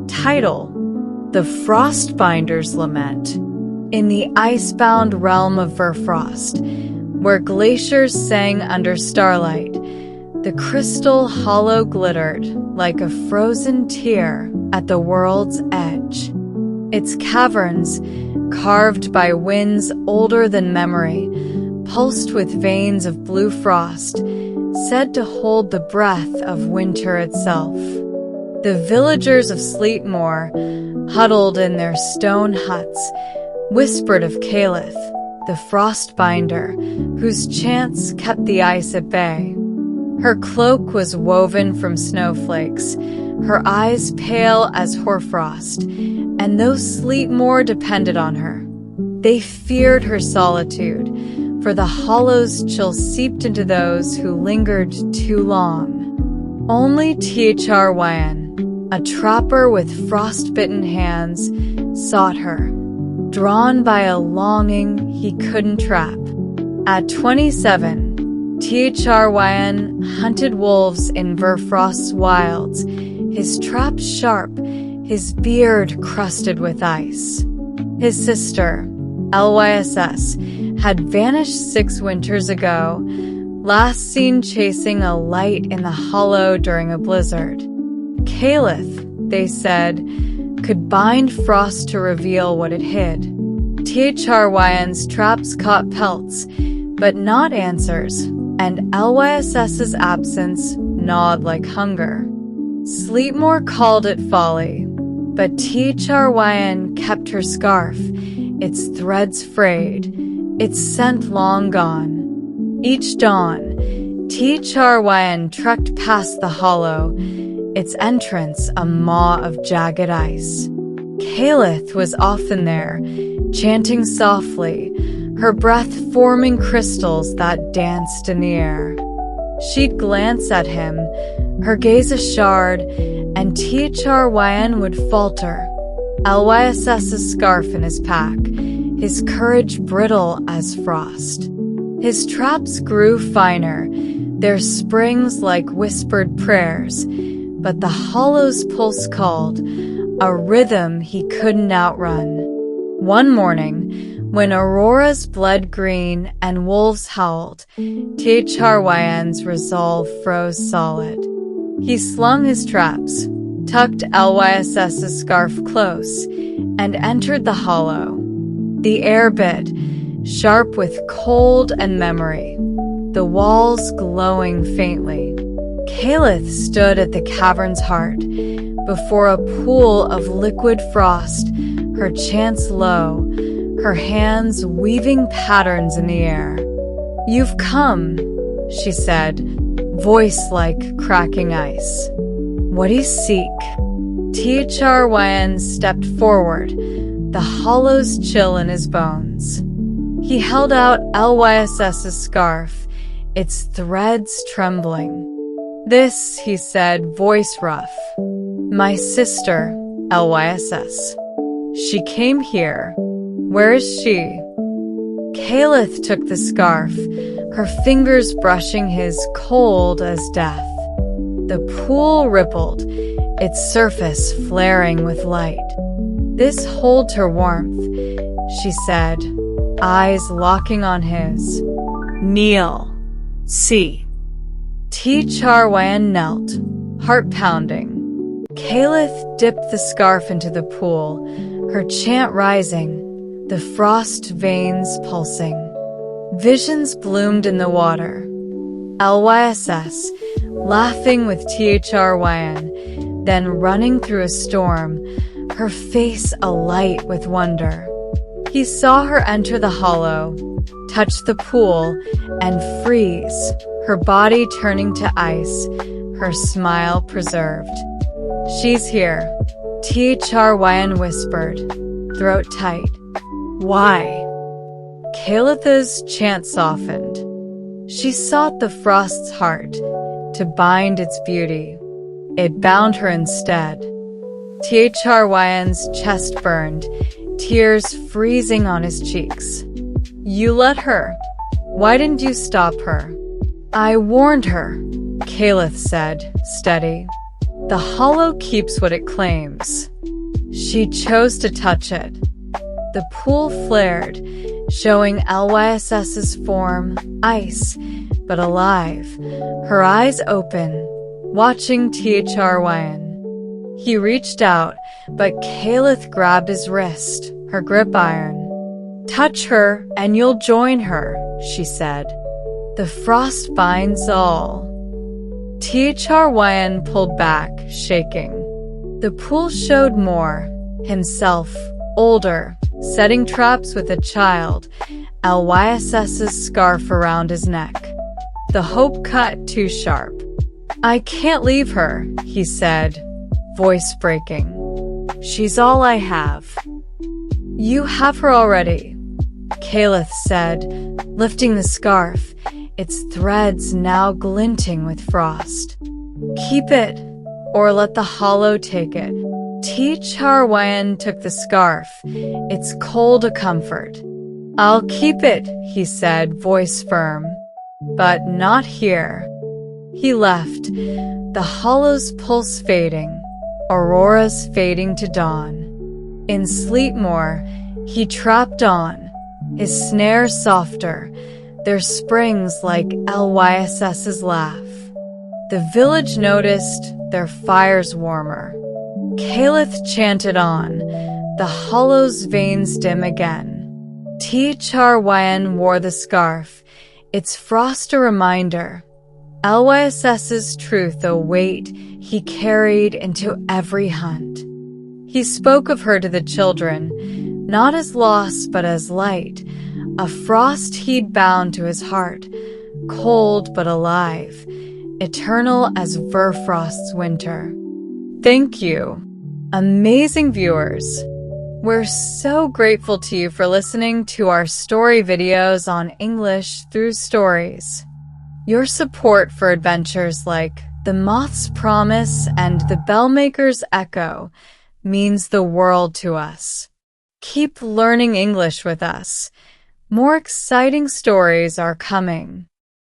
Title: The Frostbinder's Lament. In the icebound realm of Verfrost, where glaciers sang under starlight, the crystal hollow glittered like a frozen tear at the world's edge. Its caverns, carved by winds older than memory, pulsed with veins of blue frost, said to hold the breath of winter itself. The villagers of Sleetmoor, huddled in their stone huts, whispered of Calith, the Frostbinder, whose chants kept the ice at bay. Her cloak was woven from snowflakes, her eyes pale as hoarfrost, and though Sleetmoor depended on her, they feared her solitude, for the hollow's chill seeped into those who lingered too long. Only Thryn, a trapper with frostbitten hands, sought her, drawn by a longing he couldn't trap. At 27, Thryn hunted wolves in Verfrost's wilds, his traps sharp, his beard crusted with ice. His sister, Lyss, had vanished 6 winters ago, last seen chasing a light in the hollow during a blizzard. Calith, they said, could bind frost to reveal what it hid. Thryn's traps caught pelts, but not answers, and Lyss's absence gnawed like hunger. Sleetmoor called it folly, but Thryn kept her scarf, its threads frayed, its scent long gone. Each dawn, Thryn trekked past the hollow, its entrance a maw of jagged ice. Calith was often there, chanting softly, her breath forming crystals that danced in the air. She'd glance at him, her gaze a shard, and Thryn would falter, Lyss's scarf in his pack, his courage brittle as frost. His traps grew finer, their springs like whispered prayers, but the hollow's pulse called, a rhythm he couldn't outrun. One morning, when auroras bled green and wolves howled, Thryn's resolve froze solid. He slung his traps, tucked Lyss's scarf close, and entered the hollow. The air bit, sharp with cold and memory, the walls glowing faintly. Calith stood at the cavern's heart, before a pool of liquid frost, her chants low, her hands weaving patterns in the air. "You've come," she said, voice like cracking ice. "What do you seek?" Thryn stepped forward, the hollow's chill in his bones. He held out Lyss's scarf, its threads trembling. "This," he said, voice rough, "my sister, Lyss. She came here. Where is she?" Calith took the scarf, her fingers brushing his, cold as death. The pool rippled, its surface flaring with light. "This holds her warmth," she said, eyes locking on his. "Kneel. See." Thryn knelt, heart pounding. Calith dipped the scarf into the pool, her chant rising, the frost veins pulsing. Visions bloomed in the water. Lyss, laughing with Thryn, then running through a storm, her face alight with wonder. He saw her enter the hollow, touch the pool, and freeze, her body turning to ice, her smile preserved. "She's here," Thryn whispered, throat tight. "Why?" Calith's chant softened. She sought the frost's heart, to bind its beauty. It bound her instead. Thryn's chest burned, tears freezing on his cheeks. "You let her. Why didn't you stop her?" "I warned her," Calith said, steady. "The hollow keeps what it claims," She chose to touch it. The pool flared, showing Lys's form, ice, but alive, her eyes open, watching Thryn. He reached out, but Calith grabbed his wrist, her grip iron. "Touch her, and you'll join her," she said. "The frost binds all." Thryn pulled back, shaking. The pool showed more, himself, older, setting traps with a child, Lys's scarf around his neck. The hope cut too sharp. "I can't leave her," he said, voice breaking. "She's all I have." "You have her already," Calith said, lifting the scarf, its threads now glinting with frost. "Keep it, or let the hollow take it." Thryn took the scarf, its cold a comfort. "I'll keep it," he said, voice firm. "But not here." He left, the hollow's pulse fading, auroras fading to dawn. In Sleepmore, he trapped on, his snare softer, their springs like Lys's laugh. The village noticed, their fires warmer. Calith chanted on, the hollow's veins dim again. Thryn wore the scarf, its frost a reminder. Lys's truth a weight he carried into every hunt. He spoke of her to the children, not as lost but as light, a frost he'd bound to his heart, cold but alive, eternal as Verfrost's winter. Thank you, amazing viewers. We're so grateful to you for listening to our story videos on English through stories. Your support for adventures like The Moth's Promise and The Bellmaker's Echo means the world to us. Keep learning English with us. More exciting stories are coming.